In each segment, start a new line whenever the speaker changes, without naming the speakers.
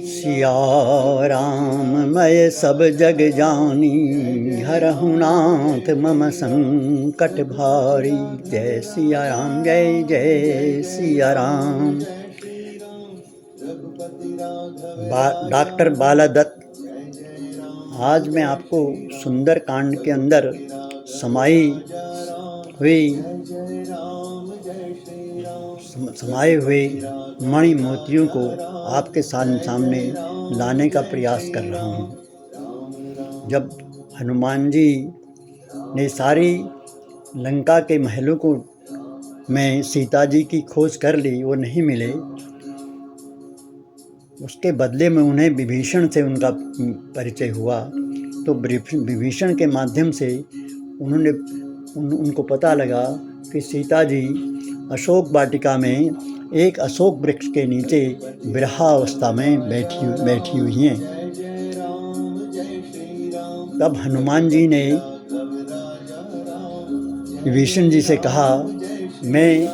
सिया राम मैं सब जग जानी, हरहु नाथ मम संकट भारी। जय सिया राम, जय जय सिया राम। डॉक्टर बालादत्त, आज मैं आपको सुंदर कांड के अंदर समाये हुए मणि मोतियों को आपके सामने लाने का प्रयास कर रहा हूँ। जब हनुमान जी ने सारी लंका के महलों को में सीता जी की खोज कर ली, वो नहीं मिले, उसके बदले में उन्हें विभीषण से उनका परिचय हुआ। तो विभीषण के माध्यम से उनको पता लगा कि सीता जी अशोक वाटिका में एक अशोक वृक्ष के नीचे विरहावस्था में बैठी हुई हैं। तब हनुमान जी ने विभीषण जी से कहा, मैं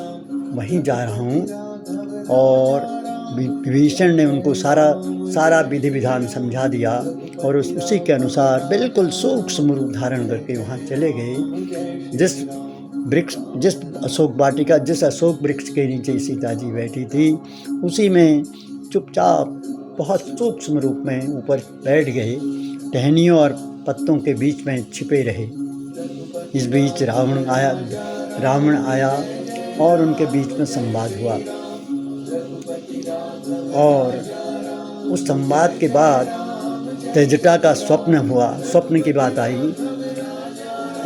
वहीं जा रहा हूँ। और विभीषण ने उनको सारा विधि विधान समझा दिया और उसी के अनुसार बिल्कुल सूक्ष्म रूप धारण करके वहाँ चले गए। जिस अशोक वृक्ष के नीचे सीता जी बैठी थी, उसी में चुपचाप बहुत सूक्ष्म रूप में ऊपर बैठ गए, टहनियों और पत्तों के बीच में छिपे रहे। इस बीच रावण आया और उनके बीच में संवाद हुआ। और उस संवाद के बाद त्रिजटा का स्वप्न की बात आई।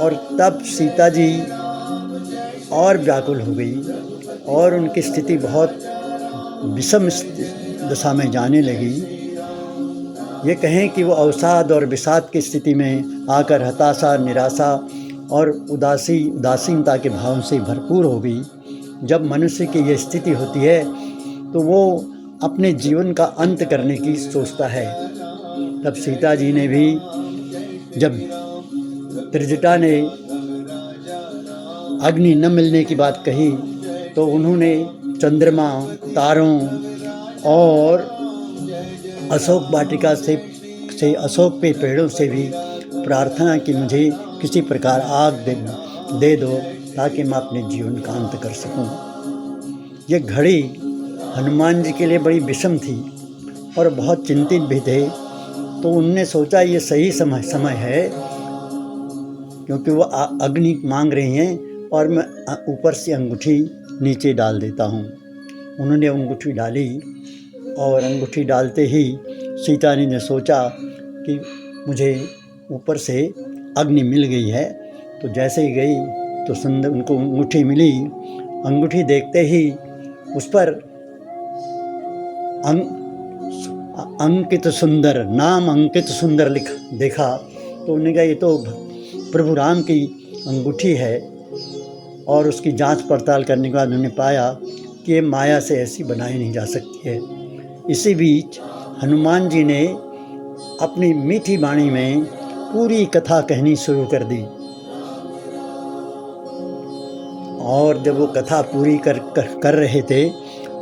और तब सीता जी और व्याकुल हो गई और उनकी स्थिति बहुत विषम दशा में जाने लगी। ये कहें कि वो अवसाद और विषाद की स्थिति में आकर हताशा, निराशा और उदासीनता के भाव से भरपूर हो गई। जब मनुष्य की ये स्थिति होती है तो वो अपने जीवन का अंत करने की सोचता है। तब सीता जी ने भी, जब त्रिजटा ने अग्नि न मिलने की बात कही, तो उन्होंने चंद्रमा, तारों और अशोक वाटिका से अशोक के पेड़ों से भी प्रार्थना की, मुझे किसी प्रकार आग दे दो ताकि मैं अपने जीवन का अंत कर सकूं। ये घड़ी हनुमान जी के लिए बड़ी विषम थी और बहुत चिंतित भी थे। तो उनने सोचा ये सही समय है, क्योंकि वो अग्नि मांग रही हैं और मैं ऊपर से अंगूठी नीचे डाल देता हूँ। उन्होंने अंगूठी डाली और अंगूठी डालते ही सीता जी ने सोचा कि मुझे ऊपर से अग्नि मिल गई है। तो जैसे ही गई तो सुंदर उनको अंगूठी मिली। अंगूठी देखते ही उस पर अंकित सुंदर देखा। तो उन्होंने कहा, ये तो प्रभु राम की अंगूठी है। और उसकी जांच पड़ताल करने के बाद उन्होंने पाया कि ये माया से ऐसी बनाई नहीं जा सकती है। इसी बीच हनुमान जी ने अपनी मीठी वाणी में पूरी कथा कहनी शुरू कर दी। और जब वो कथा पूरी कर रहे थे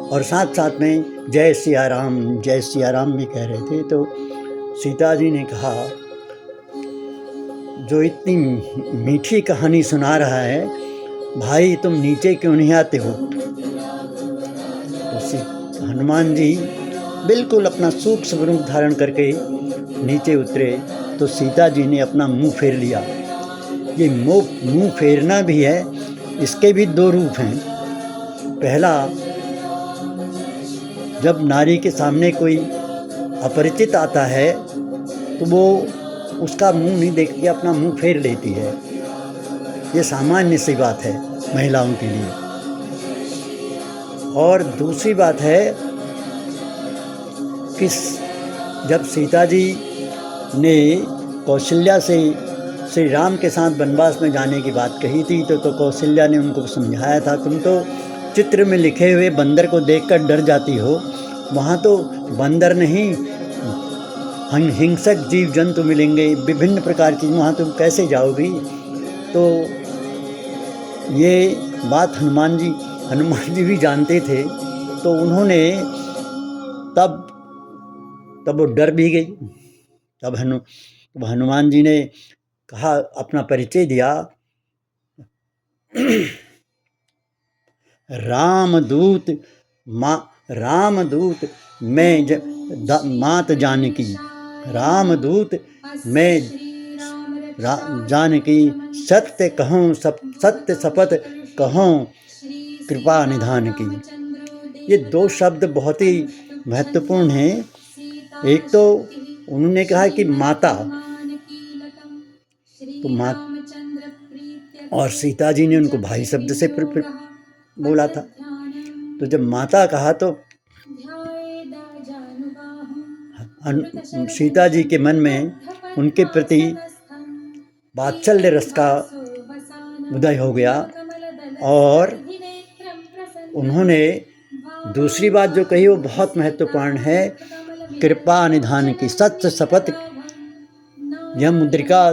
और साथ में जय सिया राम भी कह रहे थे, तो सीता जी ने कहा, जो इतनी मीठी कहानी सुना रहा है, भाई तुम नीचे क्यों नहीं आते हो? तो हनुमान जी बिल्कुल अपना सूक्ष्म रूप धारण करके नीचे उतरे। तो सीता जी ने अपना मुंह फेर लिया। ये मुंह फेरना भी है, इसके भी दो रूप हैं। पहला, जब नारी के सामने कोई अपरिचित आता है तो वो उसका मुंह नहीं देख के अपना मुंह फेर लेती है। ये सामान्य सी बात है महिलाओं के लिए। और दूसरी बात है कि जब सीता जी ने कौशल्या से श्री राम के साथ वनवास में जाने की बात कही थी, तो कौशल्या ने उनको समझाया था, तुम तो चित्र में लिखे हुए बंदर को देखकर डर जाती हो, वहाँ तो बंदर नहीं हिंसक जीव जंतु मिलेंगे, विभिन्न प्रकार की, वहाँ तुम कैसे जाओगी? तो ये बात हनुमान जी हनुमान जी भी जानते थे, तो उन्होंने तब वो डर भी गई। तब हनुमान जी ने कहा, अपना परिचय दिया, रामदूत मात जानकी, रामदूत मैं जानकी, सत्य कहूँ सत्य शपथ कहूँ कृपा निधान की। ये दो शब्द बहुत ही महत्वपूर्ण हैं। एक तो उन्होंने कहा कि माता, तो माँ, और सीता जी ने उनको भाई शब्द से बोला था। तो जब माता कहा तो सीता जी के मन में उनके प्रति वात्सल्य रस का उदय हो गया। और उन्होंने दूसरी बात जो कही वो बहुत महत्वपूर्ण है, कृपा निधान की, सत्य शपथ, यह मुद्रिका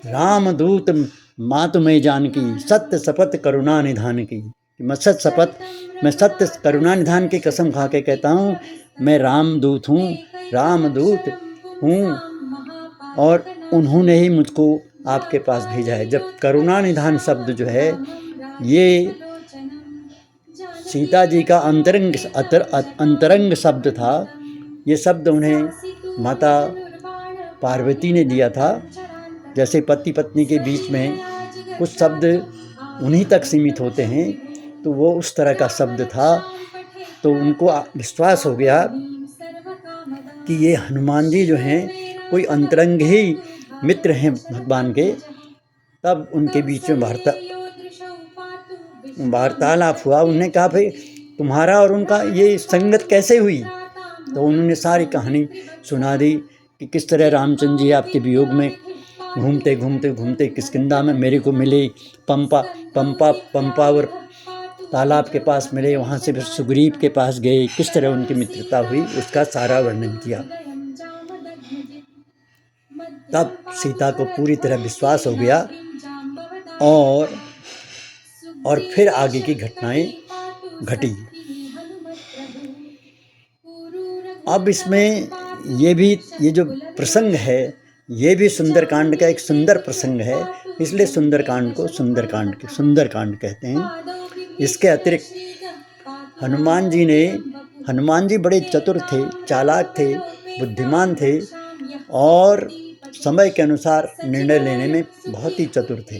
रामदूत मातु में जानकी, सत्य शपथ करुणा निधान की। मैं सत्य करुणा निधान की कसम खा के कहता हूँ, मैं रामदूत हूँ, रामदूत हूँ, और उन्होंने ही मुझको आपके पास भेजा है। जब करुणा निधान शब्द जो है, ये सीता जी का अंतरंग शब्द था। ये शब्द उन्हें माता पार्वती ने दिया था। जैसे पति पत्नी के बीच में कुछ शब्द उन्हीं तक सीमित होते हैं, तो वो उस तरह का शब्द था। तो उनको विश्वास हो गया कि ये हनुमान जी जो हैं कोई अंतरंग ही मित्र हैं भगवान के। तब उनके बीच में वार्तालाप हुआ। उन्होंने कहा, भाई तुम्हारा और उनका ये संगत कैसे हुई? तो उन्होंने सारी कहानी सुना दी कि किस तरह रामचंद्र जी आपके वियोग में घूमते घूमते घूमते किष्किंधा में मेरे को मिले, पंपा और तालाब के पास मिले, वहाँ से फिर सुग्रीव के पास गए, किस तरह उनकी मित्रता हुई, उसका सारा वर्णन किया। तब सीता को पूरी तरह विश्वास हो गया। और फिर आगे की घटनाएं घटी। अब इसमें ये जो प्रसंग है, ये भी सुंदरकांड का एक सुंदर प्रसंग है, इसलिए सुंदरकांड को सुंदरकांड कहते हैं। इसके अतिरिक्त हनुमान जी बड़े चतुर थे, चालाक थे, बुद्धिमान थे, और समय के अनुसार निर्णय लेने में बहुत ही चतुर थे।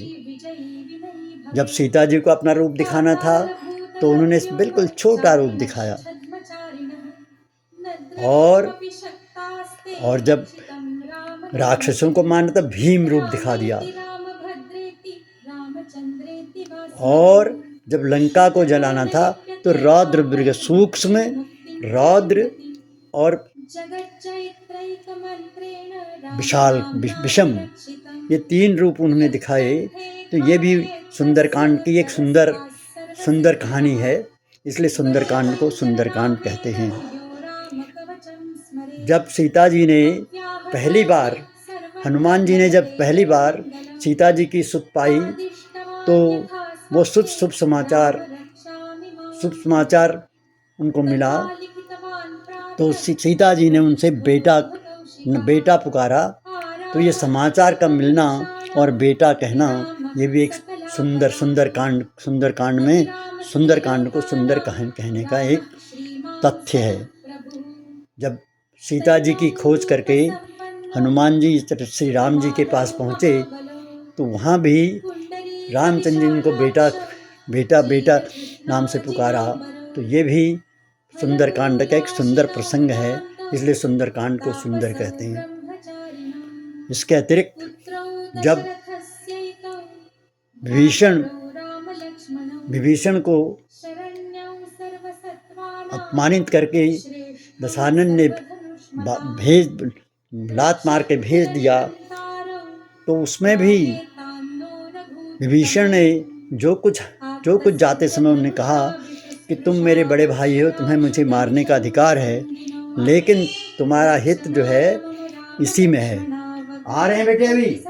जब सीता जी को अपना रूप दिखाना था तो उन्होंने बिल्कुल छोटा रूप दिखाया, और जब राक्षसों को मारना था भीम रूप दिखा दिया, और जब लंका को जलाना था तो रौद्र मृग, सूक्ष्म, रौद्र और विशाल, विषम, ये तीन रूप उन्होंने दिखाए। तो ये भी सुंदरकांड की एक सुंदर कहानी है, इसलिए सुंदरकांड को सुंदरकांड कहते हैं। जब सीता जी ने पहली बार, हनुमान जी ने जब पहली बार सीता जी की सुध पाई, तो वो शुभ समाचार उनको मिला। तो सीता जी ने उनसे बेटा पुकारा। तो ये समाचार का मिलना और बेटा कहना, ये भी एक सुंदरकांड में सुंदरकांड को सुंदर कहने का एक तथ्य है। जब सीता जी की खोज करके हनुमान जी श्री राम जी के पास पहुँचे, तो वहाँ भी रामचंद्र जी उनको बेटा नाम से पुकारा। तो ये भी सुंदरकांड का एक सुंदर प्रसंग है, इसलिए सुंदरकांड को सुंदर कहते हैं। इसके अतिरिक्त जब विभीषण को अपमानित करके दशानन ने लात मार के भेज दिया, तो उसमें भी विभीषण ने जो कुछ जाते समय उन्होंने कहा कि तुम मेरे बड़े भाई हो, तुम्हें मुझे मारने का अधिकार है, लेकिन तुम्हारा हित जो है इसी में है। आ रहे हैं बेटे अभी।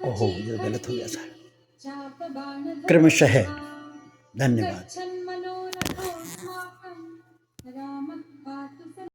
ओहो, ये गलत हो गया सर, क्रमशः। धन्यवाद।